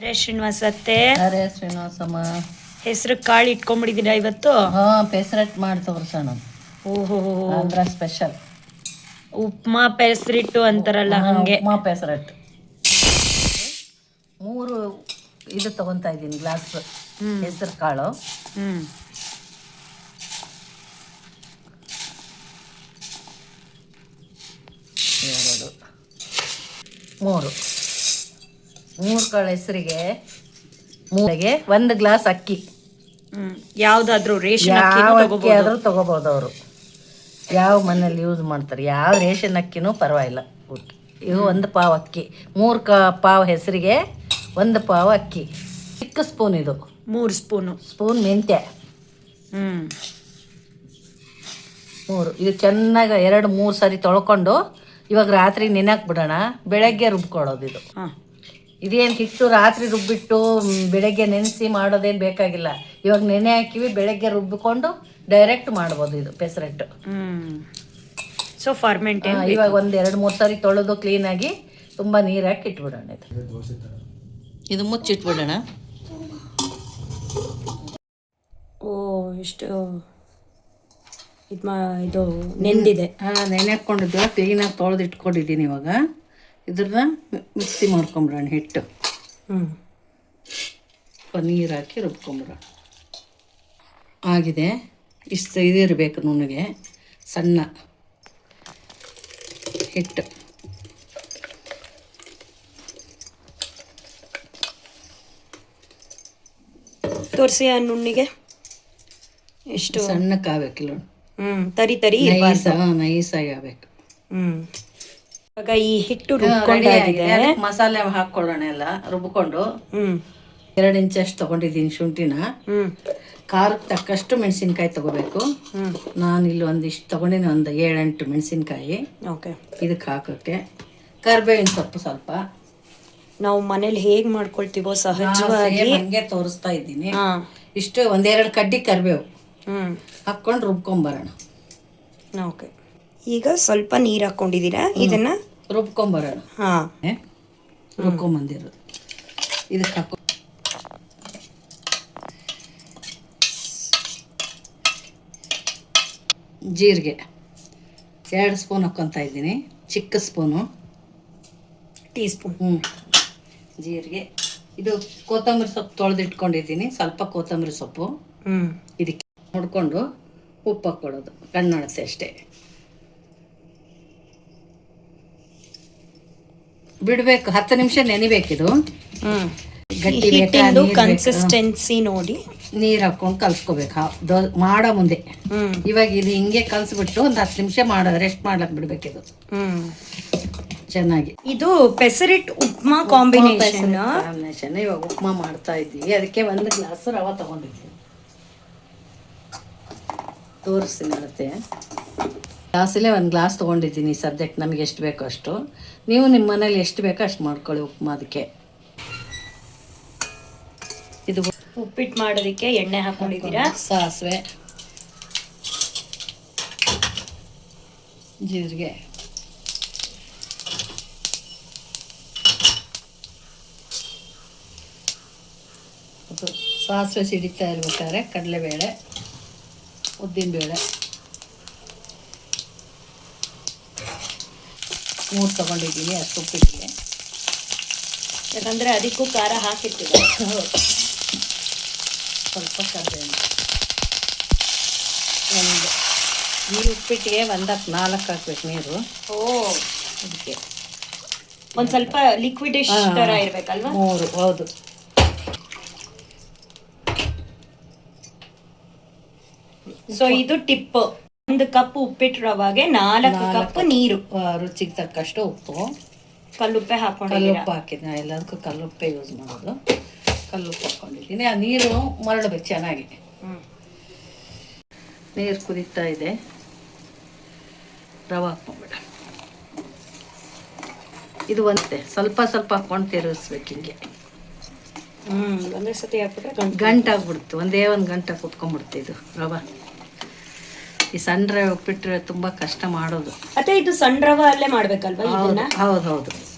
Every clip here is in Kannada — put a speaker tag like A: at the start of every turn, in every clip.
A: ಅರೆ ಶ್ರೀನಿವಾಸತ್ತೆ.
B: ಅರೆ ಶ್ರೀನಿವಾಸಮ್ಮ.
A: ಹೆಸರು ಕಾಳು ಇಟ್ಕೊಂಡ್ಬಿಟ್ಟಿದ್ದೀರಾ ಇವತ್ತು?
B: ಪೆಸರಟ್ ಮಾಡ್ತವ್ರ ಸಣ್ಣ.
A: ಓಹೋ,
B: ಆಂಧ್ರ ಸ್ಪೆಷಲ್
A: ಉಪ್ಮಾ ಪೆಸರಿಟ್ಟು ಅಂತಾರಲ್ಲ ಹಂಗೆ.
B: ಉಪ್ಮಾ ಪೆಸರಟ್ 3 ಇದು ತಗೊತಾ ಇದ್ದೀನಿ ಗ್ಲಾಸ್ ಹೆಸರು ಕಾಳು. 3 ಕಾಳು ಹೆಸರಿಗೆ 1 ಗ್ಲಾಸ್ ಅಕ್ಕಿ.
A: ಯಾವ್ದಾದ್ರು ರೇಷನ್
B: ಅಕ್ಕಿ ಆದ್ರೂ ತಗೋಬಹುದು ಅವರು, ಯಾವ ಮನೇಲಿ ಯೂಸ್ ಮಾಡ್ತಾರೆ. ಯಾವ ರೇಷನ್ ಅಕ್ಕಿನೂ ಪರವಾಗಿಲ್ಲ. ಇವು 1 ಪಾವ್ ಅಕ್ಕಿ, 3 ಪಾವ್ ಹೆಸರಿಗೆ 1 ಪಾವ್ ಅಕ್ಕಿ. ಚಿಕ್ಕ ಸ್ಪೂನ್ ಇದು.
A: 3 ಸ್ಪೂನ್
B: ಮೆಂತ್ಯ. 3 ಇದು ಚೆನ್ನಾಗಿ 2-3 ಸಾರಿ ತೊಳ್ಕೊಂಡು ಇವಾಗ ರಾತ್ರಿ ನೆನೆಕ್ ಬಿಡೋಣ. ಬೆಳಗ್ಗೆ ರುಬ್ಕೊಳ್ಳೋದು ಇದು. ಇದೇನು ಹಿಟ್ಟು ರಾತ್ರಿ ರುಬ್ಬಿಟ್ಟು ಬೆಳಗ್ಗೆ ನೆನೆಸಿ ಮಾಡೋದೇನು ಬೇಕಾಗಿಲ್ಲ. ಇವಾಗ ನೆನೆ ಹಾಕಿವಿ, ಬೆಳಗ್ಗೆ ರುಬ್ಬಿಕೊಂಡು ಡೈರೆಕ್ಟ್ ಮಾಡ್ಬೋದು ಇದು ಪೆಸರಟ್ಟು.
A: ಸೊ ಫರ್ಮೆಂಟ್
B: ಇವಾಗ 1-2-3 ಸಾರಿ ತೊಳೆದು ಕ್ಲೀನಾಗಿ ತುಂಬ ನೀರು ಹಾಕಿ ಇಟ್ಬಿಡೋಣ. ಇದು ಮುಚ್ಚಿಟ್ಬಿಡೋಣ.
A: ಎಷ್ಟು ಇದು ನೆಂದಿದೆ.
B: ನೆನೆ ಹಾಕ್ಕೊಂಡಿದ್ದು ಕ್ಲೀನಾಗಿ ತೊಳೆದು ಇಟ್ಕೊಂಡಿದ್ದೀನಿ. ಇವಾಗ ಇದ್ರನ್ನ ಮಿಕ್ಸಿ ಮಾಡ್ಕೊಂಬಿಡೋಣ. ಹಿಟ್ಟು ನೀರು ಹಾಕಿ ರುಬ್ಕೊಂಬಿಡೋಣ. ಆಗಿದೆ. ಇಷ್ಟು ಇದಿರಬೇಕು ನುಣ್ಣಗೆ, ಸಣ್ಣ ಹಿಟ್ಟು.
A: ತೋರಿಸಿ ಆ ನುಣ್ಣಿಗೆ ಎಷ್ಟು
B: ಸಣ್ಣಕ್ಕಾಗಬೇಕಿಲ್ಲ.
A: ತರಿ
B: ನೈಸಾಗಿ ಆಗಬೇಕು.
A: ಇವಾಗ ಈ ಹಿಟ್ಟು ರುಬ್ಕೊಂಡಾಗಿದೆ.
B: ಮಸಾಲೆ ಹಾಕ್ಕೊಳ್ಳೋಣ. ಎಲ್ಲ ರುಬ್ಕೊಂಡು 2 ಇಂಚಷ್ಟು ತಗೊಂಡಿದ್ದೀನಿ ಶುಂಠಿನ. ಖಾರಕ್ಕೆ ತಕ್ಕಷ್ಟು ಮೆಣಸಿನ್ಕಾಯಿ ತಗೋಬೇಕು. ನಾನು ಇಲ್ಲಿ ಒಂದಿಷ್ಟು ತಗೊಂಡಿನಿ, 7-8 ಮೆಣಸಿನ್ಕಾಯಿ ಇದಕ್ಕೆ ಹಾಕೋಕ್ಕೆ. ಕರಿಬೇವಿನ ಸೊಪ್ಪು ಸ್ವಲ್ಪ.
A: ನಾವು ಮನೇಲಿ ಹೇಗೆ ಮಾಡ್ಕೊಳ್ತೀವೋ ಸಹಜವಾಗಿ
B: ಹಂಗೆ ತೋರಿಸ್ತಾ ಇದ್ದೀನಿ. ಇಷ್ಟು 1-2 ಕಡ್ಡಿ ಕರಿಬೇವು ಹಾಕ್ಕೊಂಡು ರುಬ್ಕೊಂಬರೋಣ.
A: ಓಕೆ. ಈಗ ಸ್ವಲ್ಪ ನೀರು ಹಾಕ್ಕೊಂಡಿದ್ದೀರಾ, ಇದನ್ನ
B: ರುಬ್ಕೊಂಬರೋಣ. ರುಬ್ಕೊಂಬಂದಿರೋದು ಇದಕ್ಕೆ ಹಾಕೊ. ಜೀರಿಗೆ 2 ಸ್ಪೂನ್ ಹಾಕ್ಕೊತಾ ಇದ್ದೀನಿ, ಚಿಕ್ಕ ಸ್ಪೂನು.
A: ಟೀ ಸ್ಪೂನ್
B: ಜೀರಿಗೆ. ಇದು ಕೊತ್ತಂಬರಿ ಸೊಪ್ಪು ತೊಳೆದಿಟ್ಕೊಂಡಿದ್ದೀನಿ, ಸ್ವಲ್ಪ ಕೊತ್ತಂಬರಿ ಸೊಪ್ಪು ಇದಕ್ಕೆ ನೋಡ್ಕೊಂಡು ಉಪ್ಪು ಹಾಕ್ಕೊಳ್ಳೋದು ಕಣ್ಣಾಡುತ್ತೆ ಅಷ್ಟೇ. ಬಿಡಬೇಕು, 10 ನಿಮಿಷ ನೆನಿಬೇಕಿದು. ಗಟ್ಟಿ
A: ಕನ್ಸಿಸ್ಟೆನ್ಸಿ ನೋಡಿ
B: ನೀರು ಹಾಕ್ಕೊಂಡು ಕಲ್ಸ್ಕೋಬೇಕು ಮಾಡೋ ಮುಂದೆ. ಇವಾಗ ಇದು ಹಿಂಗೆ ಕಲ್ಸ್ಬಿಟ್ಟು 10 ನಿಮಿಷ ರೆಸ್ಟ್ ಮಾಡ್ಲಕ್ ಬಿಡ್ಬೇಕಿದು ಚೆನ್ನಾಗಿ.
A: ಇದು ಪೆಸರಿಟ್ ಉಪ್ಮಾ ಕಾಂಬಿನೇಷನ್.
B: ಇವಾಗ ಉಪ್ಮಾ ಮಾಡ್ತಾ ಇದ್ದೀವಿ. ಅದಕ್ಕೆ 1 ಗ್ಲಾಸ್ ರವೆ ತಗೊಂಡಿದ್ದೀವಿ. ತೋರಿಸ್ತೀನಿ ಮತ್ತೆ. ಗ್ಲಾಸಲ್ಲೇ 1 ಗ್ಲಾಸ್ ತೊಗೊಂಡಿದ್ದೀನಿ ಸದ್ಯಕ್ಕೆ. ನಮಗೆ ಎಷ್ಟು ಬೇಕೋ ಅಷ್ಟು. ನೀವು ನಿಮ್ಮ ಮನೇಲಿ ಎಷ್ಟು ಬೇಕೋ ಅಷ್ಟು ಮಾಡ್ಕೊಳ್ಳಿ ಉಪ್ಮಾ. ಅದಕ್ಕೆ ಇದು
A: ಉಪ್ಪಿಟ್ಟು ಮಾಡೋದಕ್ಕೆ ಎಣ್ಣೆ ಹಾಕೊಂಡಿದ್ದೀರಾ.
B: ಸಾಸಿವೆ, ಜೀರಿಗೆ, ಸಾಸಿವೆ ಸಿಡಿತಾ ಇರ್ಬೇಕಾದ್ರೆ ಕಡಲೆಬೇಳೆ, ಉದ್ದಿನಬೇಳೆ 3 ತಗೊಂಡಿದ್ದೀನಿ. ಅಷ್ಟು ಉಪ್ಪಿಟ್ಟಿಗೆ,
A: ಯಾಕಂದರೆ ಅದಕ್ಕೂ ಖಾರ ಹಾಕಿರ್ತೀವಿ.
B: ಸ್ವಲ್ಪ ಕರಿಬೇವು. ನೀರು ಉಪ್ಪಿಟ್ಟಿಗೆ 1-4 ಹಾಕ್ಬೇಕು ನೀರು. ಅದಕ್ಕೆ
A: ಒಂದು ಸ್ವಲ್ಪ ಲಿಕ್ವಿಡಿಶ್ ಥರ ಇರಬೇಕಲ್ವಾ?
B: 3. ಹೌದು.
A: ಸೊ ಇದು ಟಿಪ್. 1 ಕಪ್ ಉಪ್ಪಿಟ್ಟು ರವಾಗೆ 4 ಕಪ್ ನೀರು.
B: ರುಚಿಗೆ ತಕ್ಕಷ್ಟು ಉಪ್ಪು,
A: ಕಲ್ಲುಪ್ಪೆ ಹಾಕೊಂಡು.
B: ಕಲ್ಲುಪ್ಪು ಹಾಕಿದ್ದೀನಿ. ಎಲ್ಲದಕ್ಕೂ ಕಲ್ಲುಪ್ಪೆ ಯೂಸ್ ಮಾಡೋದು. ಕಲ್ಲುಪ್ಪು ಹಾಕ್ಕೊಂಡಿದ್ದೀನಿ. ಆ ನೀರು ಮರಳಬೇಕು ಚೆನ್ನಾಗಿ. ನೀರು ಕುದೀತಾ ಇದೆ. ರವೆ ಹಾಕ್ಕೊಂಬಿಡ. ಇದು ಸ್ವಲ್ಪ ಹಾಕ್ಕೊಂಡು ತಿರುಗಿಸ್ಬೇಕು ಹಿಂಗೆ.
A: ಒಂದೇ ಸತಿ ಹಾಕ್ಬಿಟ್ರೆ
B: ಗಂಟಾಗ್ಬಿಡ್ತು. ಒಂದೇ 1 ಗಂಟೆ ಕುತ್ಕೊಂಡ್ಬಿಡ್ತು ಇದು ರವೆ. ಈ ಸಣ್ಣ ರವೆ ಉಪ್ಪಿಟ್ರೆ ತುಂಬ ಕಷ್ಟ ಮಾಡೋದು.
A: ಅತ್ತೆ ಇದು ಸಣ್ಣ ರವೆ ಅಲ್ಲೇ ಮಾಡ್ಬೇಕಲ್ವಾ ಇದನ್ನ?
B: ಹೌದು.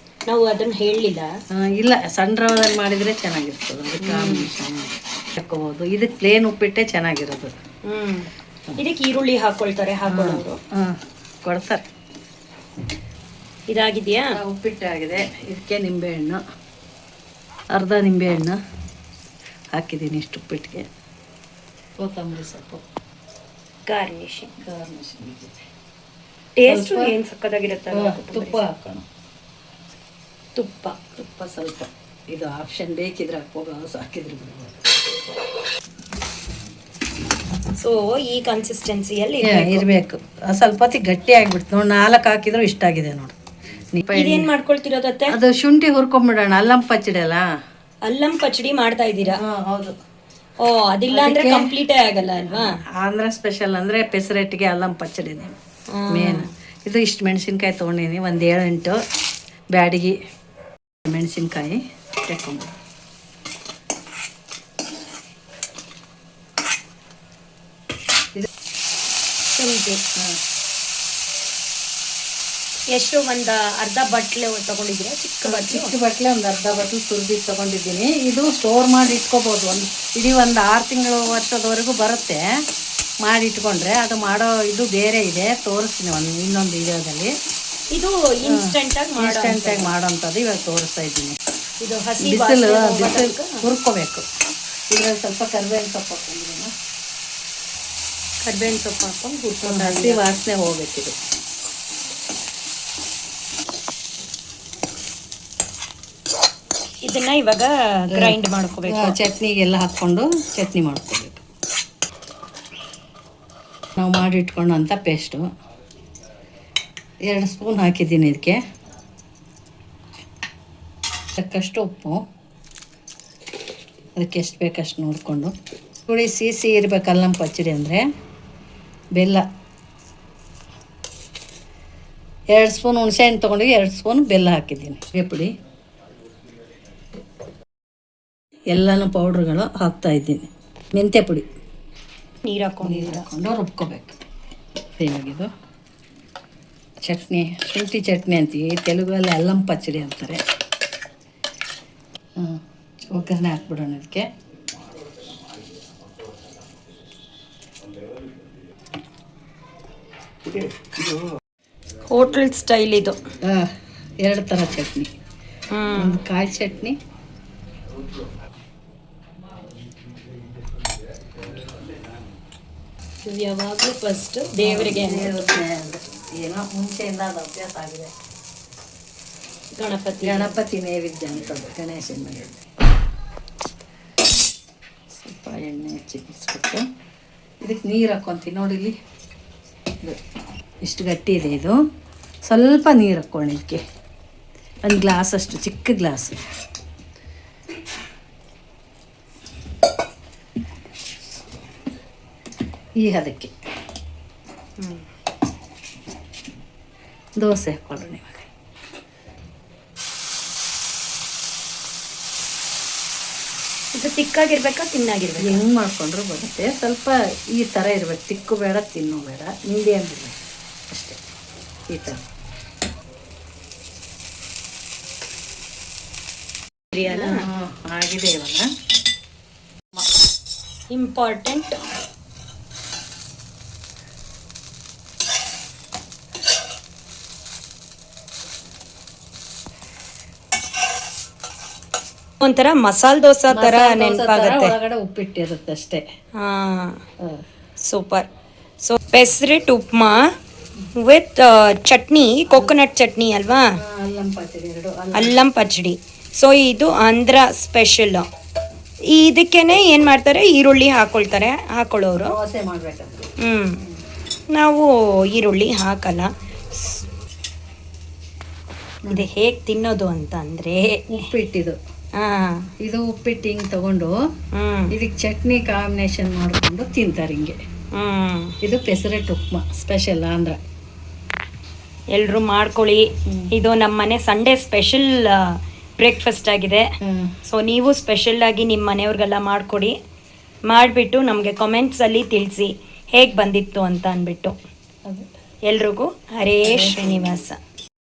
A: ನಾವು ಅದನ್ನ ಹೇಳಲಿಲ್ಲ.
B: ಇಲ್ಲ, ಸಣ್ಣ ರವದಲ್ಲಿ ಮಾಡಿದರೆ ಚೆನ್ನಾಗಿರ್ತದೆ. ಅದಕ್ಕೆ ಕಾಂಬಿನೇಷನ್ ಹಾಕೋಬೋದು. ಇದಕ್ಕೆ ಪ್ಲೇನ್ ಉಪ್ಪಿಟ್ಟೆ ಚೆನ್ನಾಗಿರೋದು.
A: ಇದಕ್ಕೆ ಈರುಳ್ಳಿ ಹಾಕೊಳ್ಳೋರು
B: ಕೊಡ್ತಾರೆ.
A: ಇದಾಗಿದೆಯಾ?
B: ಉಪ್ಪಿಟ್ಟು ಆಗಿದೆ. ಇದಕ್ಕೆ ನಿಂಬೆಹಣ್ಣು, ಅರ್ಧ ನಿಂಬೆಹಣ್ಣು ಹಾಕಿದ್ದೀನಿ ಇಷ್ಟು ಉಪ್ಪಿಟ್ಟಿಗೆ. ಕೊತ್ತಂಬರಿ ಸೊಪ್ಪು,
A: ಗಾರ್ನಿಶಿಂಗ್. ಟೇಸ್ಟ್ ಏನು ಸಕ್ಕತ್ತಾಗಿರುತ್ತಲ್ಲ.
B: ತುಪ್ಪ ಹಾಕೋಣ. ತುಪ್ಪ ಸ್ವಲ್ಪ, ಇದು ಆಪ್ಷನ್, ಬೇಕಿದ್ರೆ ಹಾಕ್ಬೋದು, ಹಾಕಿದ್ರೆ ಬಿಡ್ಬೋದು.
A: ಸೊ ಈ ಕನ್ಸಿಸ್ಟೆನ್ಸಿಯಲ್ಲಿ
B: ಇರಬೇಕು. ಸ್ವಲ್ಪ ಹೊತ್ತಿಗೆ ಗಟ್ಟಿ ಆಗಿಬಿಡ್ತು ನೋಡಿ. 4 ಹಾಕಿದ್ರು ಇಷ್ಟ ಆಗಿದೆ ನೋಡಿ.
A: ಇದೇನ್ ಮಾಡ್ಕೊಳ್ತಿರೋದತ್ತೆ?
B: ಅದು ಶುಂಠಿ ಹುರ್ಕೊಂಡ್ಬಿಡೋಣ. ಅಲ್ಲಂ ಪಚ್ಚಡಿ ಅಲ್ಲ,
A: ಅಲ್ಲಂ ಪಚ್ಚಡಿ ಮಾಡ್ತಾ ಇದ್ದೀರಾ?
B: ಹೌದು.
A: ಓ, ಅದಿಲ್ಲ ಅಂದ್ರೆ ಕಂಪ್ಲೀಟೇ ಆಗಲ್ಲ ಅಲ್ವಾ?
B: ಆಂಧ್ರ ಸ್ಪೆಷಲ್ ಅಂದ್ರೆ ಪೆಸರೆಟ್ಟಿಗೆ ಅಲ್ಲಂ ಪಚ್ಚಡಿನೇ ಮೇನ್. ಇದು ಇಷ್ಟು ಮೆಣಸಿನ್ಕಾಯಿ ತೊಗೊಂಡಿನಿ, ಒಂದು 7-8 ಬ್ಯಾಡಿಗೆ ಮೆಣಸಿನ್ಕಾಯಿ ತೆಕ್ಕೊಂಡು.
A: ಎಷ್ಟು ಒಂದು ಅರ್ಧ ಬಟ್ಲೆ ತಗೊಂಡಿದ್ದೀರಾ? ಚಿಕ್ಕ
B: ಬಟ್ಲೆ ಒಂದು ಅರ್ಧ ಬಟ್ಲು ತುರ್ದಿ ತಗೊಂಡಿದ್ದೀನಿ. ಇದು ಸ್ಟೋರ್ ಮಾಡಿ ಇಟ್ಕೋಬೋದು. ಇಡೀ ಒಂದು 6 ತಿಂಗಳು ವರ್ಷದವರೆಗೂ ಬರುತ್ತೆ ಮಾಡಿ ಇಟ್ಕೊಂಡ್ರೆ. ಅದು ಮಾಡೋ ಇದು ಬೇರೆ ಇದೆ, ತೋರಿಸ್ತೀನಿ ಇನ್ನೊಂದು ವಿಡಿಯೋದಲ್ಲಿ.
A: ಇದು ಇನ್ಸ್ಟೆಂಟ್ ಆಗಿ
B: ಮಾಡೋಂಥದ್ದು ಇವಾಗ ತೋರಿಸ್ತಾ ಇದ್ದೀನಿ.
A: ಇದು ಹಸಿ
B: ಬಿಸಿಲು ಹುರ್ಕೋಬೇಕು. ಇದ್ರಲ್ಲಿ ಸ್ವಲ್ಪ ಕರಿಬೇವಿನ ಸೊಪ್ಪು ಹಾಕೊಂಡಿದ್ದೀನಿ.
A: ಕರಿಬೇವಿನ ಸೊಪ್ಪು ಹಾಕೊಂಡು ಹುರ್ಕೊಂಡು
B: ಹಸಿ ವಾಸನೆ ಹೋಗ್ಬೇಕಿದು.
A: ಇದನ್ನ ಇವಾಗ ಗ್ರೈಂಡ್ ಮಾಡ್ಕೋಬೇಕು.
B: ಚಟ್ನಿಗೆಲ್ಲ ಹಾಕ್ಕೊಂಡು ಚಟ್ನಿ ಮಾಡ್ಕೋಬೇಕು. ನಾವು ಮಾಡಿ ಇಟ್ಕೊಂಡಂಥ ಪೇಸ್ಟು 2 ಸ್ಪೂನ್ ಹಾಕಿದ್ದೀನಿ. ಇದಕ್ಕೆ ತಕ್ಕಷ್ಟು ಉಪ್ಪು, ಅದಕ್ಕೆ ಎಷ್ಟು ಬೇಕಷ್ಟು ನೋಡಿಕೊಂಡು. ಪುಡಿ ಸಿಹಿ ಇರಬೇಕು. ಅಲ್ಲಂ ಪಚ್ಚಡಿ ಅಂದರೆ ಬೆಲ್ಲ 2 ಸ್ಪೂನ್ ಹುಣಸೆಹಣ್ಣು ತೊಗೊಂಡು 2 ಸ್ಪೂನ್ ಬೆಲ್ಲ ಹಾಕಿದ್ದೀನಿ. ಪುಡಿ ಎಲ್ಲನೂ ಪೌಡ್ರುಗಳು ಹಾಕ್ತಾಯಿದ್ದೀನಿ. ಮೆಂತ್ಯ ಪುಡಿ,
A: ನೀರು ಹಾಕ್ಕೊಂಡು
B: ರುಬ್ಕೋಬೇಕು. ಫೇನಾಗಿದ್ದು ಚಟ್ನಿ, ಶುಂಠಿ ಚಟ್ನಿ ಅಂತೀವಿ, ತೆಲುಗಲ್ಲಿ ಅಲ್ಲಂ ಪಚ್ಚಡಿ ಅಂತಾರೆ. ಒಗ್ಗರಣೆ ಹಾಕ್ಬಿಡೋಣ ಇದಕ್ಕೆ.
A: ಹೋಟೆಲ್ ಸ್ಟೈಲ್ ಇದು.
B: 2 ಥರ ಚಟ್ನಿ, ಒಂದು ಕಾಯಿ ಚಟ್ನಿ,
A: ಯಾವಾಗಲೂ ಫಸ್ಟ್ ದೇವರಿಗೆ
B: ಏನೋ ಮುಂಚೆಯಿಂದ ಅದು ಅಭ್ಯಾಸ ಆಗಿದೆ.
A: ಗಣಪತಿ
B: ನೈವೇದ್ಯ ಅಂತದ್ದು, ಗಣೇಶನ ನೈವೇದ್ಯ. ಸ್ವಲ್ಪ ಎಣ್ಣೆ ಚಿಕ್ಕಿಸ್ಬಿಟ್ಟು ಇದಕ್ಕೆ ನೀರು ಹಾಕ್ಕೊಂತೀನಿ. ನೋಡಿಲ್ಲಿ ಇಷ್ಟು ಗಟ್ಟಿ ಇದೆ. ಇದು ಸ್ವಲ್ಪ ನೀರು ಹಾಕ್ಕೊಳ್ಳಿ ಇದಕ್ಕೆ, 1 ಗ್ಲಾಸ್ ಅಷ್ಟು, ಚಿಕ್ಕ ಗ್ಲಾಸ್. ಈ ಅದಕ್ಕೆ ದೋಸೆ ಹಾಕ್ಕೊಳ್ಳೋಣ ಇವಾಗ.
A: ಇದು ತಿಕ್ಕಾಗಿರ್ಬೇಕಾ ತಿನ್ನಾಗಿರ್ಬೇಕು?
B: ಹೆಂಗೆ ಮಾಡ್ಕೊಂಡ್ರು ಬರುತ್ತೆ. ಸ್ವಲ್ಪ ಈ ಥರ ಇರ್ಬೇಕು, ತಿಕ್ಕು ಬೇಡ ತಿನ್ನು ಬೇಡ, ಮೀಡಿಯಮ್ ಇರಬೇಕು ಅಷ್ಟೇ. ಈ ಥರ ಆಗಿದೆ ಇವಾಗ.
A: ಇಂಪಾರ್ಟೆಂಟ್ ಒಂಥರ ಮಸಾಲೆ ದೋಸೆ ತರ ನೆನಪಾಗುತ್ತೆ.
B: ಒಳಗಡೆ ಉಪ್ಪಿಟ್ಟಿರುತ್ತೆ ಅಷ್ಟೇ.
A: Super. So pesarattu upma with chutney, coconut chutney ಅಲ್ವಾ? ಅಲ್ಲಂ ಪಚ್ಚಡಿ. ಸೊ ಇದು ಆಂಧ್ರ ಸ್ಪೆಷಲ್. ಇದಕ್ಕೇನೆ ಏನು ಮಾಡ್ತಾರೆ, ಈರುಳ್ಳಿ ಹಾಕೊಳ್ಳೋರು. ನಾವು ಈರುಳ್ಳಿ ಹಾಕಲ್ಲ. ಇದು ಹೇಗೆ ತಿನ್ನೋದು ಅಂತ ಅಂದರೆ,
B: ಉಪ್ಪಿಟ್ಟಿದು ಇದು ಉಪ್ಪಿಟ್ಟು ಹಿಂಗೆ ತಗೊಂಡು ಇದಕ್ಕೆ ಚಟ್ನಿ ಕಾಂಬಿನೇಷನ್ ಮಾಡಿಕೊಂಡು ತಿಂತಾರೆ ಹಿಂಗೆ. ಇದು ಪೆಸರೆಟ್ ಉಪ್ಮಾ ಸ್ಪೆಷಲ್ ಆಂಧ್ರ.
A: ಎಲ್ಲರೂ ಮಾಡ್ಕೊಳ್ಳಿ. ಇದು ನಮ್ಮ ಮನೆ ಸಂಡೇ ಸ್ಪೆಷಲ್ ಬ್ರೇಕ್ಫಾಸ್ಟ್ ಆಗಿದೆ. ಸೊ ನೀವು ಸ್ಪೆಷಲ್ ಆಗಿ ನಿಮ್ಮ ಮನೆಯವ್ರಿಗೆಲ್ಲ ಮಾಡಿಕೊಡಿ. ಮಾಡಿಬಿಟ್ಟು ನಮಗೆ ಕಮೆಂಟ್ಸಲ್ಲಿ ತಿಳಿಸಿ ಹೇಗೆ ಬಂದಿತ್ತು ಅಂತ ಅಂದ್ಬಿಟ್ಟು. ಎಲ್ರಿಗೂ ಹರೇ ಶ್ರೀನಿವಾಸ.